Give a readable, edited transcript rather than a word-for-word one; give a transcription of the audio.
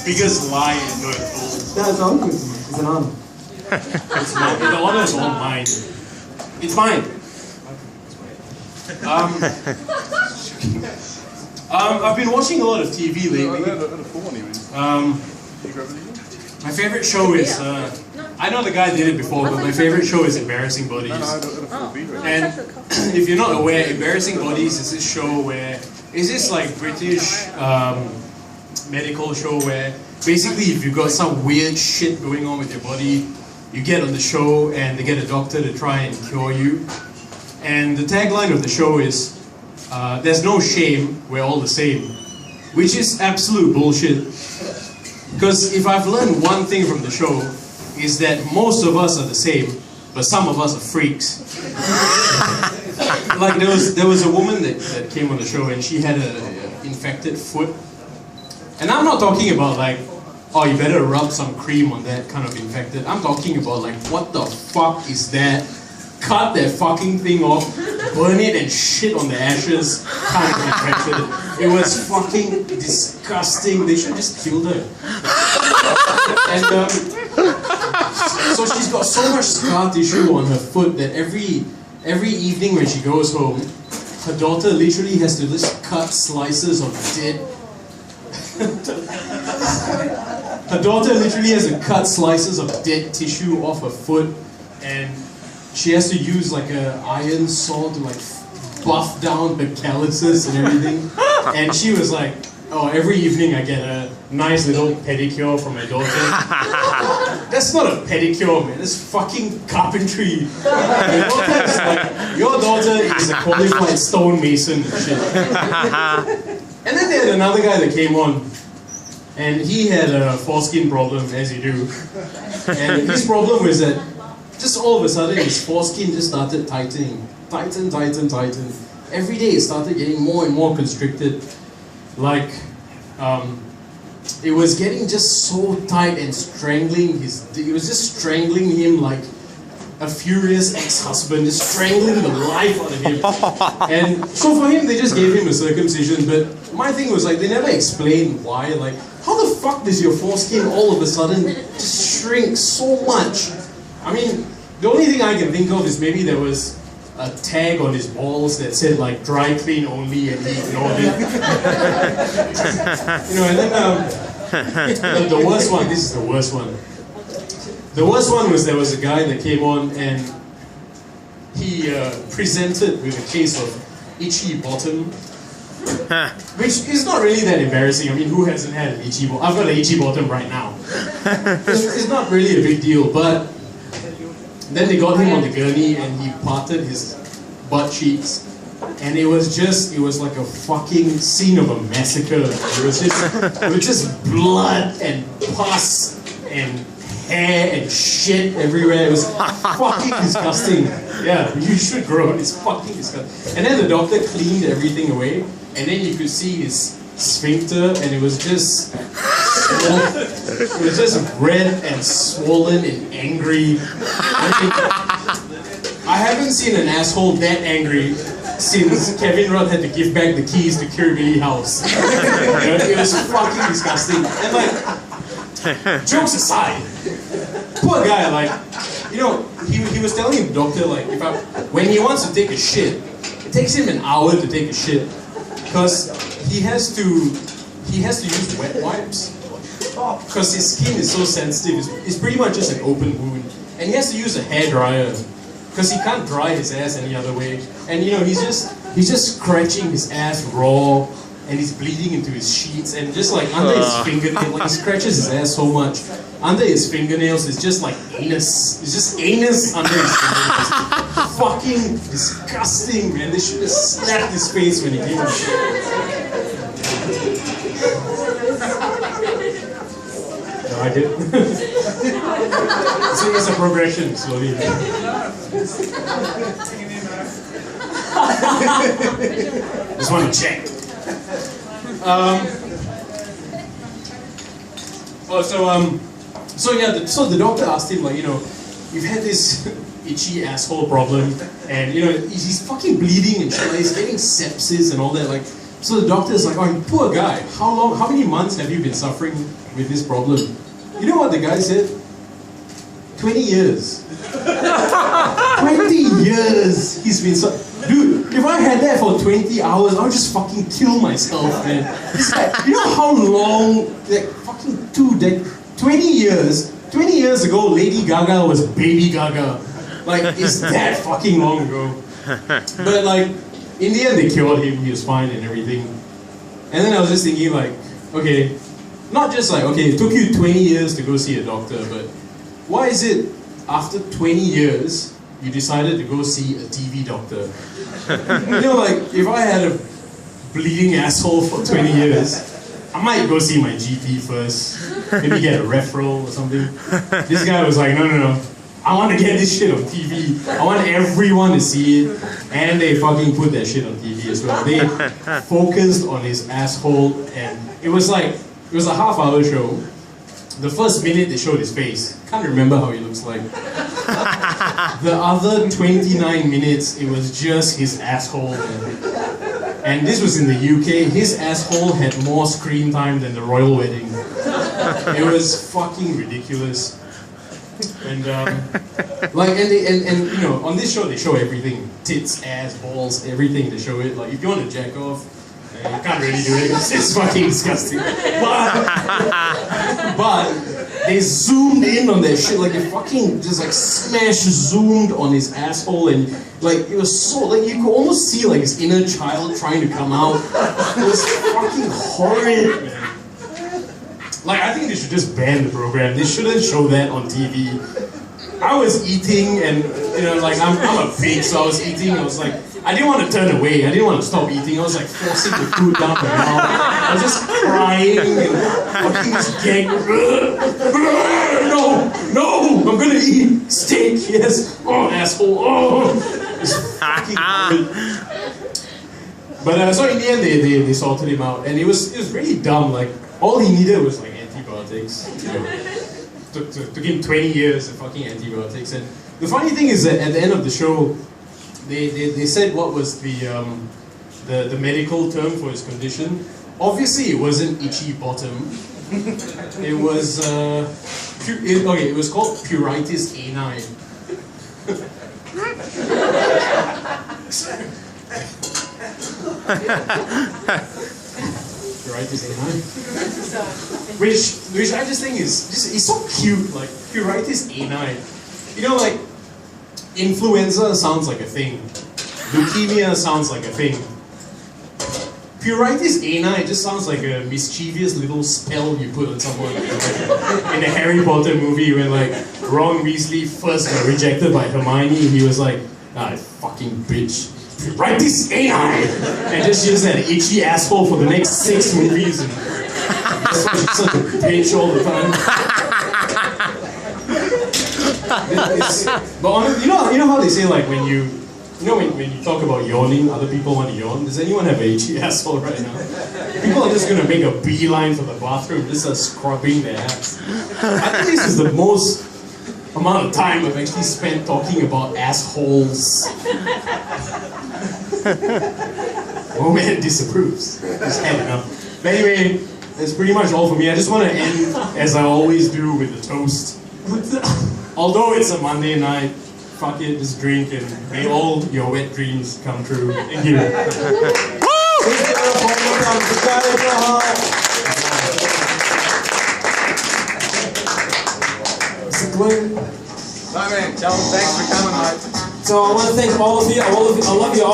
Biggest lie ever told. That's uncle. It's an honor. It's not, the honor is all mine. It's mine. I've been watching a lot of TV lately. My favorite show is, I know the guy did it before, but my favorite show is Embarrassing Bodies. And if you're not aware, Embarrassing Bodies is this show where, it's this like British medical show where basically if you've got some weird shit going on with your body, you get on the show and they get a doctor to try and cure you. And the tagline of the show is, there's no shame, we're all the same. Which is absolute bullshit. Because if I've learned one thing from the show, is that most of us are the same, but some of us are freaks. Like there was a woman that came on the show and she had an infected foot. And I'm not talking about like, oh you better rub some cream on that kind of infected. I'm talking about like, what the fuck is that? Cut that fucking thing off, burn it and shit on the ashes kind of infected. It was fucking disgusting. They should have just killed her. And so she's got so much scar tissue on her foot that every evening when she goes home, her daughter literally has to just cut slices of dead. Her daughter literally has to cut slices of dead tissue off her foot, and she has to use like an iron saw to like buff down the calluses and everything. And she was like, oh, every evening I get a nice little pedicure from my daughter. That's not a pedicure, man. That's fucking carpentry. Your daughter is a qualified stonemason and shit. And then they had another guy that came on, and he had a foreskin problem, as you do. And his problem was that just all of a sudden his foreskin just started tightening. Tighten. Every day it started getting more and more constricted. Like, it was getting just so tight and strangling it was just strangling him like a furious ex-husband, just strangling the life out of him. And so for him, they just gave him a circumcision, but my thing was like, they never explained why. Like, how the fuck does your foreskin all of a sudden just shrink so much? I mean, the only thing I can think of is maybe there was a tag on his balls that said like dry clean only, and he ignored it. You know, and then the worst one, this is the worst one. The worst one was there was a guy that came on and he presented with a case of itchy bottom, which is not really that embarrassing. I mean, who hasn't had an itchy bottom? I've got an itchy bottom right now. It's not really a big deal, but then they got him on the gurney and he parted his butt cheeks, and it was like a fucking scene of a massacre. It was just blood and pus and hair and shit everywhere. It was fucking disgusting. Yeah, you should grow. It's fucking disgusting. And then the doctor cleaned everything away, and then you could see his sphincter, and it was just red and swollen and angry. I haven't seen an asshole that angry since Kevin Rudd had to give back the keys to Kirby House. It was fucking disgusting. And like, jokes aside, poor guy, like, you know, he was telling the doctor, like, when he wants to take a shit, it takes him an hour to take a shit, because he has to use wet wipes, because his skin is so sensitive. It's pretty much just an open wound, and he has to use a hairdryer, because he can't dry his ass any other way. And you know, he's just scratching his ass raw, and he's bleeding into his sheets, and just like under his fingernails, like he scratches his ass so much. Under his fingernails is just like anus. It's just anus under his fingernails. Fucking disgusting, man. They should have slapped his face when he came on. No, I did. So it's a progression, slowly. Just want to check. So the doctor asked him, like, you know, you've had this itchy asshole problem, and you know, he's fucking bleeding and shit, like, he's getting sepsis and all that. Like, So the doctor is like, oh, you poor guy, how many months have you been suffering with this problem? You know what the guy said? 20 years. 20 years he's been Dude, if I had that for 20 hours, I would just fucking kill myself, man. It's like, you know how long, like fucking 20 years? 20 years ago, Lady Gaga was Baby Gaga. Like, it's that fucking long ago. But like, in the end they cured him, he was fine and everything. And then I was just thinking like, okay, not just like, okay, it took you 20 years to go see a doctor, but why is it after 20 years you decided to go see a TV doctor? You know, like, if I had a bleeding asshole for 20 years, I might go see my GP first, maybe get a referral or something. This guy was like, no, I want to get this shit on TV. I want everyone to see it. And they fucking put that shit on TV as well. They focused on his asshole, and it was a half-hour show. The first minute they showed his face. Can't remember how he looks like. The other 29 minutes, it was just his asshole. And this was in the UK. His asshole had more screen time than the royal wedding. It was fucking ridiculous. And and you know, on this show they show everything: tits, ass, balls, everything. They show it. Like, if you want to jack off, you can't really do it because it's fucking disgusting. But they zoomed in on that shit. Like, they fucking just like smash zoomed on his asshole, and like it was so like you could almost see like his inner child trying to come out. It was fucking horrid, man. Like, I think they should just ban the program. They shouldn't show that on TV. I was eating, and you know, like I'm a pig, so I was eating. I was like, I didn't want to turn away. I didn't want to stop eating. I was like forcing the food down my mouth. I was just crying and fucking just gag. No, I'm gonna eat steak. Yes. Oh, asshole. Oh, it's fucking good. But so in the end, they sorted him out, and it was really dumb. Like, all he needed was like antibiotics. You know. Took him 20 years of fucking antibiotics. And the funny thing is that at the end of the show, they said what was the medical term for his condition. Obviously, it wasn't itchy bottom. It was it was called pruritus ani. Pruritus ani, which I just think is it's so cute. Like, pruritus ani. You know, like, influenza sounds like a thing. Leukemia sounds like a thing. Pruritus ani just sounds like a mischievous little spell you put on someone. In the Harry Potter movie, when like Ron Weasley first got rejected by Hermione, he was like, ah, fucking bitch. Pruritus ani! And just use that itchy asshole for the next 6 movies. And such a bitch all the time. But you know how they say, like, when you talk about yawning, other people want to yawn. Does anyone have an itchy asshole right now? People are just gonna make a beeline for the bathroom, just scrubbing their ass. I think this is the most amount of time I've actually spent talking about assholes. Oh man, disapproves. Just had enough. But anyway, that's pretty much all for me. I just want to end, as I always do, with a toast. Although it's a Monday night, fuck it, just drink, and may all your wet dreams come true. Thank you. Bye, man. Tell them thanks for coming, mate. So I want to thank all of you. I love you all.